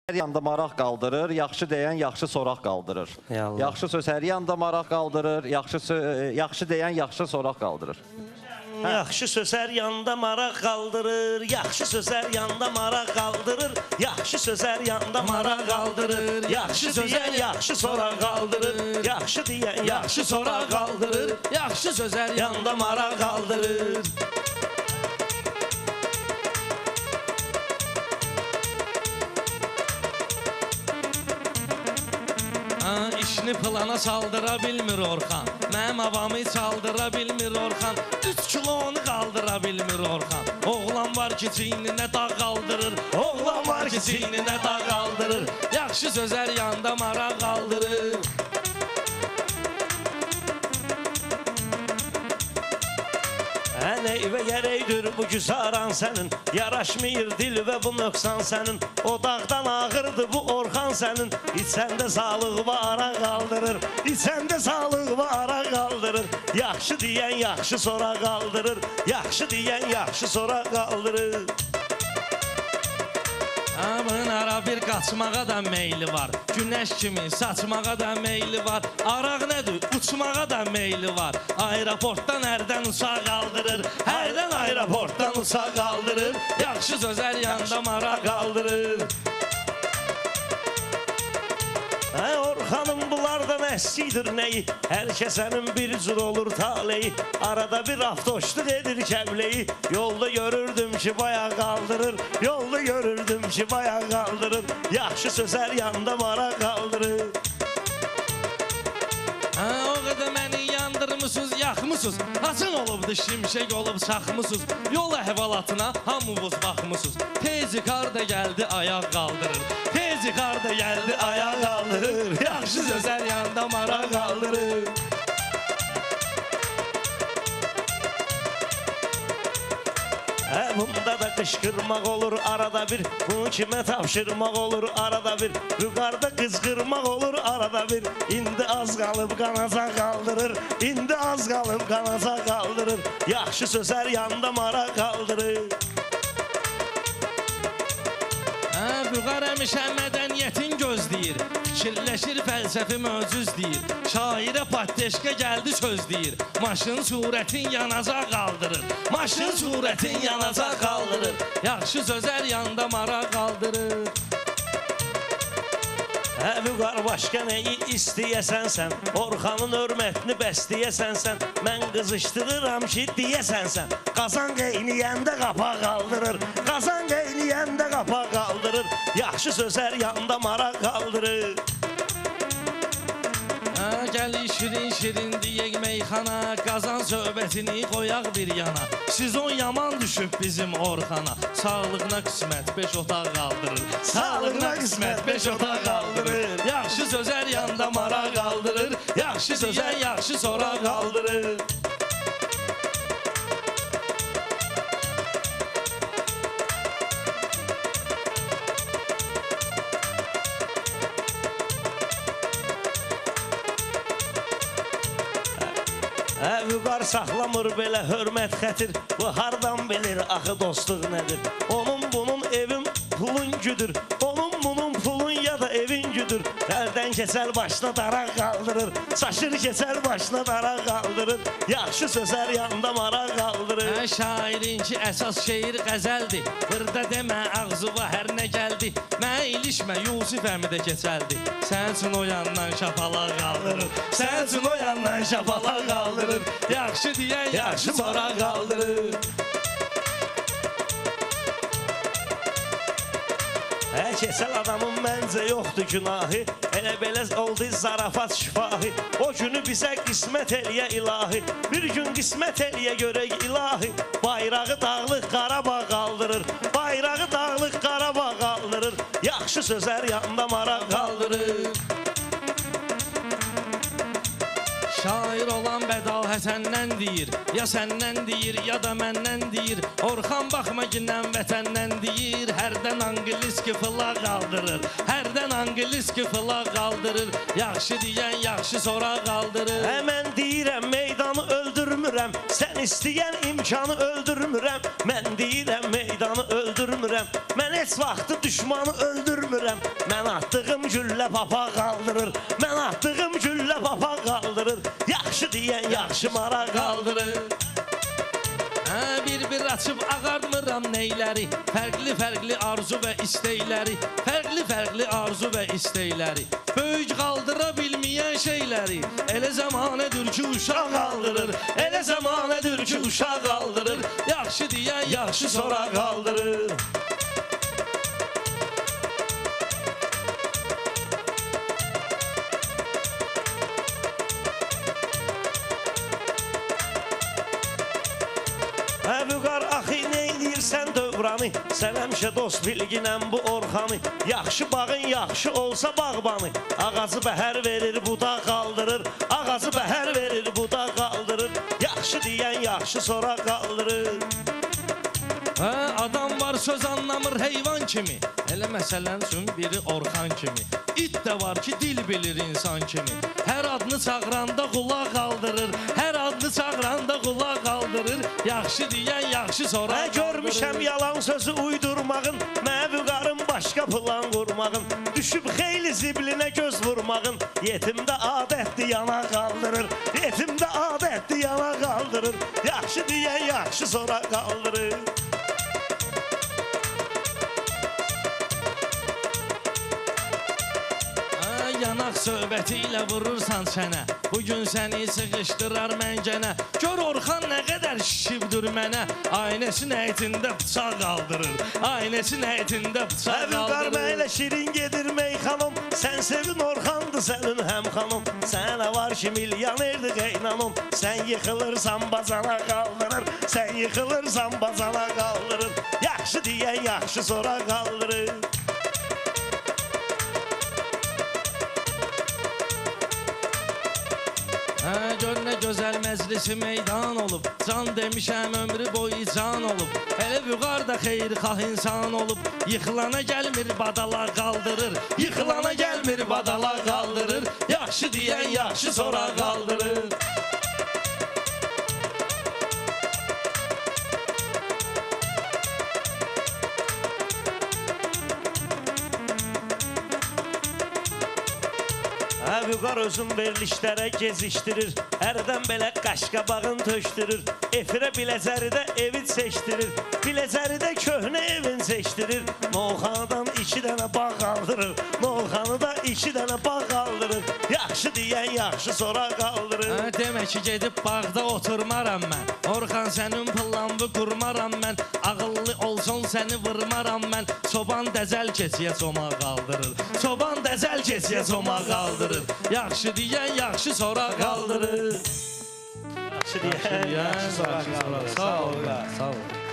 Hər yanda maraq qaldırır, yaxşı deyən yaxşı soraq qaldırır. Yaxşı söz hər yanda maraq qaldırır, yaxşı deyən yaxşı soraq qaldırır. Yaxşı söz hər yanda maraq qaldırır, yaxşı söz hər yanda maraq qaldırır, yaxşı söz hər yanda maraq qaldırır, yaxşı deyən yaxşı soraq qaldırır, yaxşı deyən yaxşı soraq qaldırır, yaxşı söz hər yanda maraq qaldırır. İşini plana saldıra bilmir Orxan. Mənim avamı çaldıra bilmir Orxan. 3 kilonu qaldıra bilmir Orxan. Oğlan var ki çiyninə dağ qaldırır, oğlan var ki çiyninə dağ qaldırır, yaxşı söz hər yanda maraq qaldırır. Neyvə gərəkdir bu güzaran sənin, yaraşmıyır dil və bu nöqsan sənin. O dağdan ağırdır bu Orxan sənin, içəndə sağlıq var ara qaldırır, içəndə sağlıq var ara qaldırır. Yaxşı deyən yaxşı sonra qaldırır, yaxşı deyən yaxşı sonra qaldırır. Bunun ara bir qaçmağa da meyli var, günəş kimi saçmağa da meyli var. Araq nədir? Uçmağa da meyli var. Aeroportdan hərdən uçaq qaldırır, hərdən aeroportdan uçaq qaldırır, yaxşı söz hər yanda maraq qaldırır. Orxanım bunlardan əskidir nəyi, hər kəsənin bir cür olur taleyi. Arada bir avtoşluq edir kəbleyi, yolda görürdüm ki bayaq qaldırır, yolda görürdüm ki bayaq qaldırır, yaxşı söz hər yanda maraq qaldırır. O qədər məni yandırmısınız, yaxmısınız, haçın olubdu şimşək olub çaxmısınız, yol əhvalatına hamımız baxmısınız. Tezi qarda gəldi ayaq qaldırır, tezi qarda gəldi ayaq qaldırır, yaxşı söz hər yanda maraq qaldırır. Bunda da qışqırmaq olur arada bir, bunu kimə tapşırmaq olur arada bir, yuqarıda qızqırmaq olur arada bir. İndi az qalıb qanaca qaldırır, indi az qalıb qanaca qaldırır, yaxşı söz hər yanda maraq qaldırır. Vüqar həmişə mədəniyyətin gözləyir, fikirləşir fəlsəfi möcüz deyir, şairə patteşka gəldi söz deyir, maşın surətin yanacaq qaldırır, maşın surətin yanacaq qaldırır, yaxşı söz hər yanda maraq qaldırır. Vüqar başqa nəyi istəyəsən sən, Orxanın hörmətini bəsləyəsən sən, mən qızışdırıram ki deyəsən sən, qazan qeyniyəndə qapa qaldırır, qazan qeyniyəndə qapa qaldırır, yaxşı söz hər yanda maraq qaldırır. Gəli şirin-şirin deyək meyxana, qazan söhbətini qoyaq bir yana. Sizon yaman düşüb bizim Orxana, sağlığına qismət 5 otaq qaldırır, sağlığına qismət 5 otaq qaldırır, yaxşı söz hər yanda maraq qaldırır, yaxşı söz hər yaxşı sonra qaldırır. Vüqar saxlamır belə hörmət xətir, bu hardan bilir axı dostluq nədir? Onun bunun evin pulun güdür, onun bunun pulun ya da evin güdür. Əldən keçər başına daraq qaldırır, saçır keçər başına daraq qaldırır, yaxşı söz hər yanda maraq qaldırır. Şairin ki əsas şeir qəzəldir, burada demə ağzıva hər nə gəldi, mənə ilişmə Yusuf əmi də keçəldi. Sən üçün o yandan şapalaq qaldırır, sən üçün o yandan şapalaq qaldırır, yaxşı deyən yaxşı sonra qaldırır. Keçəl adamın məncə yoxdur günahı, elə belə oldu zarafat şifahi. O günü bizə qismət eləyə ilahi, bir gün qismət eləyə görək ilahi. Bayrağı dağlıq Qarabağ qaldırır, bayrağı dağlıq Qarabağ qaldırır, yaxşı söz hər yanda maraq qaldırır. Şair olan bədal Həsəndən deyir, ya səndən deyir, ya da məndən deyir. Orxan baxma gündən vətəndən deyir, hərdən angliski fılaq qaldırır, hərdən angliski fılaq qaldırır, yaxşı deyən yaxşı sonra qaldırır. Mən deyirəm meydanı öldürmürəm, sən istəyən imkanı öldürmürəm. Mən deyirəm meydanı öldürmürəm, mən heç vaxtı düşmanı öldürmürəm. attığım güllə papa qaldırır. Mən attığım güllə papa qaldırır. Yaxşı deyən yaxşı maraq qaldırır. Bir açıb ağartmıram neyləri, fərqli arzu və istəkləri, fərqli arzu və istəkləri, böyük qaldıra bilməyən şeyləri. Elə zamanədir ki uşaq qaldırır, elə zamanədir ki uşaq qaldırır. Yaxşı deyən yaxşı sonra qaldırır. Vüqar axı neynirsən dövranı, sən həmişə dost bilginən bu Orxanı. Yaxşı bağın yaxşı olsa bağbanı, ağacı bəhər verir budaq qaldırır, ağacı bəhər verir budaq qaldırır. Yaxşı deyən yaxşı sonra qaldırır. Adam var söz anlamır heyvan kimi, elə məsələn üçün biri Orxan kimi. İt də var ki dil bilir insan kimi, hər adını çağıranda qulaq qaldırır, hər adını çağıranda qulaq qaldırır. Yaxşı deyən yaxşı sonra qaldırır. Görmüşəm yalan sözü uydurmağın, mənə vüqarın başqa plan qurmağın, düşüb xeyli ziblinə göz vurmağın. Yetimdə adətdir yana qaldırır, yetimdə adətdir yana qaldırır. Yaxşı deyən yaxşı sonra qaldırır. Yanaq söhbəti ilə vurursan sənə, bugün səni sıxışdırar məncənə. Gör Orxan nə qədər şişibdir mənə, aynəsin əytində bıçaq qaldırır, aynəsin əytində bıçaq qaldırır. Vüqar mənlə şirin gedir meyxanım, sən sevin Orxandır sənin həm xanım. Sənə var ki milyonerdir qeynanım, sən yıxılırsan bazana qaldırır, sən yıxılırsan bazana qaldırır. Yaxşı deyən yaxşı sonra qaldırır. Gör nə gözəl məclisi meydan olub, can demişəm ömrü boyu can olub. Elə vüqar da xeyirxah insan olub, yıxılana gəlmir badala qaldırır, yıxılana gəlmir badala qaldırır. Yaxşı deyən yaxşı sonra qaldırır. Vüqar özün verilişlərə gezişdirir, hərdən belə qaşqabağın tökdürür. Efirə Biləcəridə evi seçdirir, Biləcəridə köhnə evin seçdirir. Novxanıdan 2 dənə bağ qaldırır, Novxanıda 2 dənə bağ qaldırır. Yaxşı deyən yaxşı sonra qaldırır. Demək ki gedib bağda oturmaram mən, Orxan sənin planını qurmaram mən. Ağıllı olsun səni vurmaram mən, soban dəzəl keçiyə soma qaldırır, soban dəzəl keçiyə soma qaldırır. Yaxşı deyən yaxşı sonra qaldırır. Yaxşı deyən yaxşı sonra qaldırır. Sağ ol. Sağ ol.